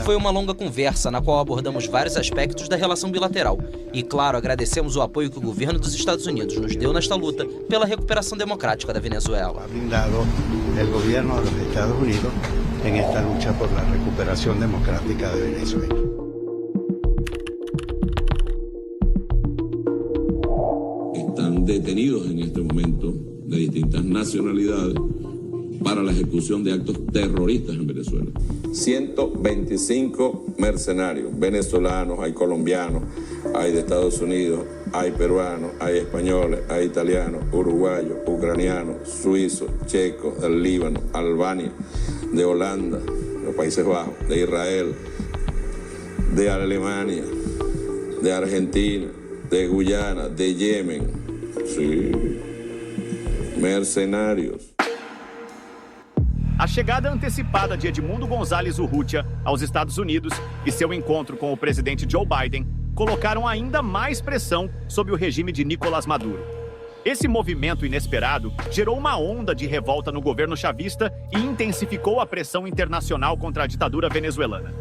foi uma longa conversa na qual abordamos vários aspectos da relação bilateral. E, claro, agradecemos o apoio que o governo dos Estados Unidos nos deu nesta luta pela recuperação democrática da Venezuela. Brindado el gobierno de los Estados Unidos en esta lucha por la recuperación democrática de Venezuela. Están detenidos en este momento de distintas nacionalidades para la ejecución de actos terroristas en Venezuela. 125 mercenarios venezolanos, hay colombianos, hay de Estados Unidos, hay peruanos, hay españoles, hay italianos, uruguayos, ucranianos, suizos, checos, del Líbano, Albania, de Holanda, de los Países Bajos, de Israel, de Alemania, de Argentina, de Guyana, de Yemen. Sí, mercenários. A chegada antecipada de Edmundo González Urrutia aos Estados Unidos e seu encontro com o presidente Joe Biden colocaram ainda mais pressão sobre o regime de Nicolás Maduro. Esse movimento inesperado gerou uma onda de revolta no governo chavista e intensificou a pressão internacional contra a ditadura venezuelana.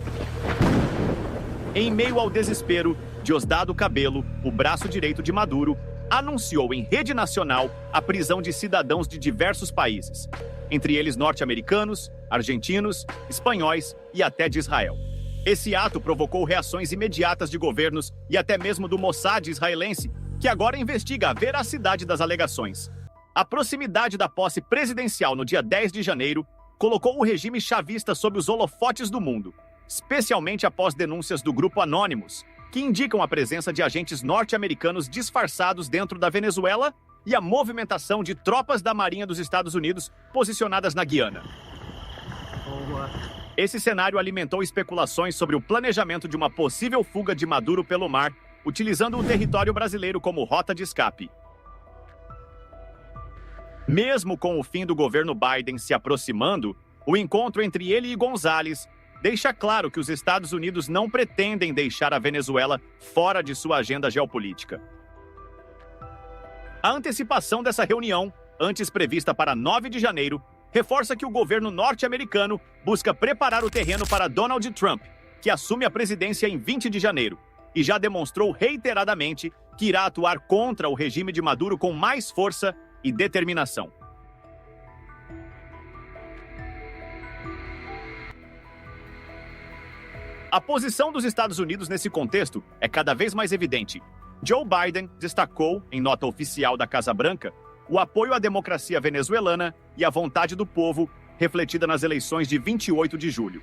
Em meio ao desespero, Diosdado Cabello, o braço direito de Maduro, anunciou em rede nacional a prisão de cidadãos de diversos países, entre eles norte-americanos, argentinos, espanhóis e até de Israel. Esse ato provocou reações imediatas de governos e até mesmo do Mossad israelense, que agora investiga a veracidade das alegações. A proximidade da posse presidencial no dia 10 de janeiro colocou o regime chavista sob os holofotes do mundo, especialmente após denúncias do grupo Anonymous, que indicam a presença de agentes norte-americanos disfarçados dentro da Venezuela e a movimentação de tropas da Marinha dos Estados Unidos posicionadas na Guiana. Esse cenário alimentou especulações sobre o planejamento de uma possível fuga de Maduro pelo mar, utilizando o território brasileiro como rota de escape. Mesmo com o fim do governo Biden se aproximando, o encontro entre ele e González deixa claro que os Estados Unidos não pretendem deixar a Venezuela fora de sua agenda geopolítica. A antecipação dessa reunião, antes prevista para 9 de janeiro, reforça que o governo norte-americano busca preparar o terreno para Donald Trump, que assume a presidência em 20 de janeiro, e já demonstrou reiteradamente que irá atuar contra o regime de Maduro com mais força e determinação. A posição dos Estados Unidos nesse contexto é cada vez mais evidente. Joe Biden destacou, em nota oficial da Casa Branca, o apoio à democracia venezuelana e à vontade do povo, refletida nas eleições de 28 de julho.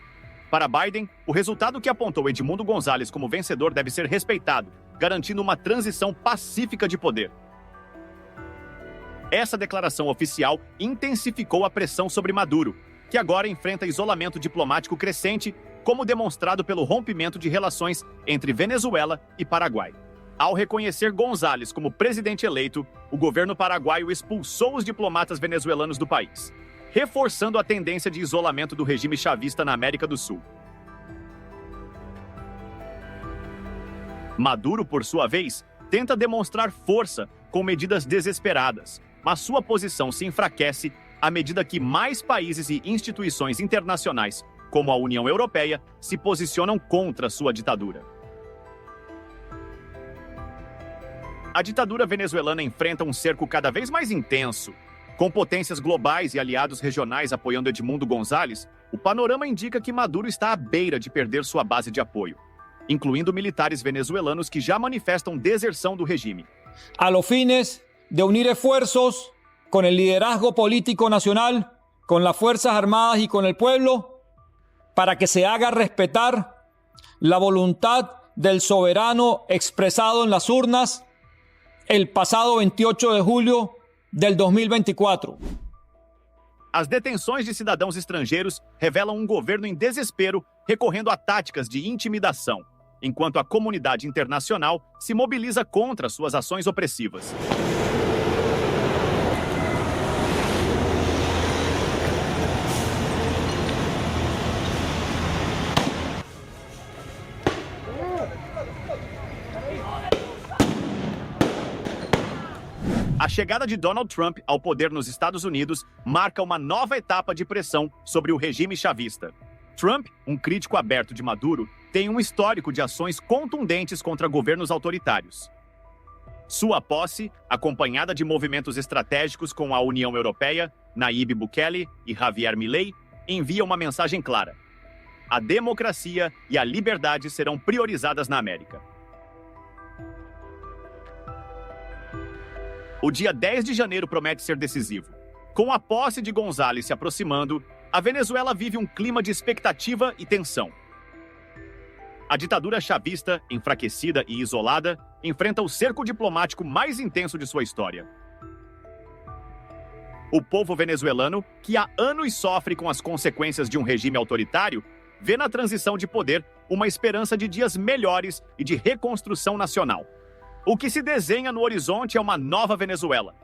Para Biden, o resultado que apontou Edmundo González como vencedor deve ser respeitado, garantindo uma transição pacífica de poder. Essa declaração oficial intensificou a pressão sobre Maduro, que agora enfrenta isolamento diplomático crescente, como demonstrado pelo rompimento de relações entre Venezuela e Paraguai. Ao reconhecer González como presidente eleito, o governo paraguaio expulsou os diplomatas venezuelanos do país, reforçando a tendência de isolamento do regime chavista na América do Sul. Maduro, por sua vez, tenta demonstrar força com medidas desesperadas, mas sua posição se enfraquece à medida que mais países e instituições internacionais, como a União Europeia, se posicionam contra sua ditadura. A ditadura venezuelana enfrenta um cerco cada vez mais intenso. Com potências globais e aliados regionais apoiando Edmundo González, o panorama indica que Maduro está à beira de perder sua base de apoio, incluindo militares venezuelanos que já manifestam deserção do regime. A los fines de unir esfuerzos con el liderazgo político nacional, con las Fuerzas Armadas y con el pueblo, para que se haga respetar la voluntad del soberano expresado en las urnas el pasado 28 de julio del 2024. As detenções de cidadãos estrangeiros revelam um governo em desespero, recorrendo a táticas de intimidação, enquanto a comunidade internacional se mobiliza contra suas ações opressivas. A chegada de Donald Trump ao poder nos Estados Unidos marca uma nova etapa de pressão sobre o regime chavista. Trump, um crítico aberto de Maduro, tem um histórico de ações contundentes contra governos autoritários. Sua posse, acompanhada de movimentos estratégicos com a União Europeia, Nayib Bukele e Javier Milei, envia uma mensagem clara: a democracia e a liberdade serão priorizadas na América. O dia 10 de janeiro promete ser decisivo. Com a posse de González se aproximando, a Venezuela vive um clima de expectativa e tensão. A ditadura chavista, enfraquecida e isolada, enfrenta o cerco diplomático mais intenso de sua história. O povo venezuelano, que há anos sofre com as consequências de um regime autoritário, vê na transição de poder uma esperança de dias melhores e de reconstrução nacional. O que se desenha no horizonte é uma nova Venezuela,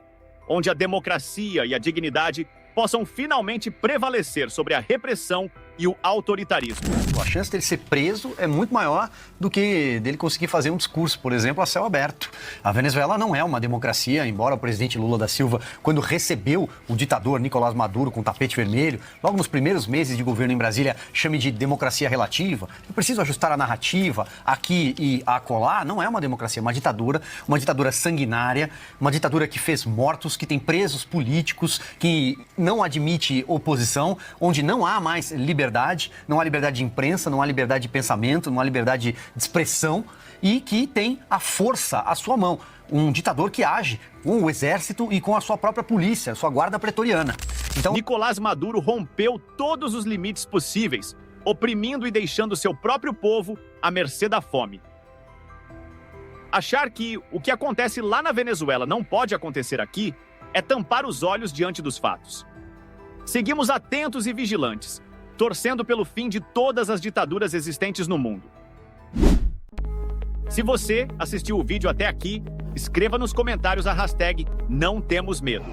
onde a democracia e a dignidade possam finalmente prevalecer sobre a repressão e o autoritarismo. A chance dele ser preso é muito maior do que dele conseguir fazer um discurso, por exemplo, a céu aberto. A Venezuela não é uma democracia, embora o presidente Lula da Silva, quando recebeu o ditador Nicolás Maduro com tapete vermelho, logo nos primeiros meses de governo em Brasília, chame de democracia relativa. Eu preciso ajustar a narrativa aqui e acolá. Não é uma democracia, é uma ditadura sanguinária, uma ditadura que fez mortos, que tem presos políticos, que não admite oposição, onde não há mais liberdade, não há liberdade de imprensa, não há liberdade de pensamento, não há liberdade de expressão e que tem a força à sua mão. Um ditador que age com o exército e com a sua própria polícia, a sua guarda pretoriana. Então, Nicolás Maduro rompeu todos os limites possíveis, oprimindo e deixando seu próprio povo à mercê da fome. Achar que o que acontece lá na Venezuela não pode acontecer aqui é tampar os olhos diante dos fatos. Seguimos atentos e vigilantes, torcendo pelo fim de todas as ditaduras existentes no mundo. Se você assistiu o vídeo até aqui, escreva nos comentários a hashtag #NãoTemosMedo.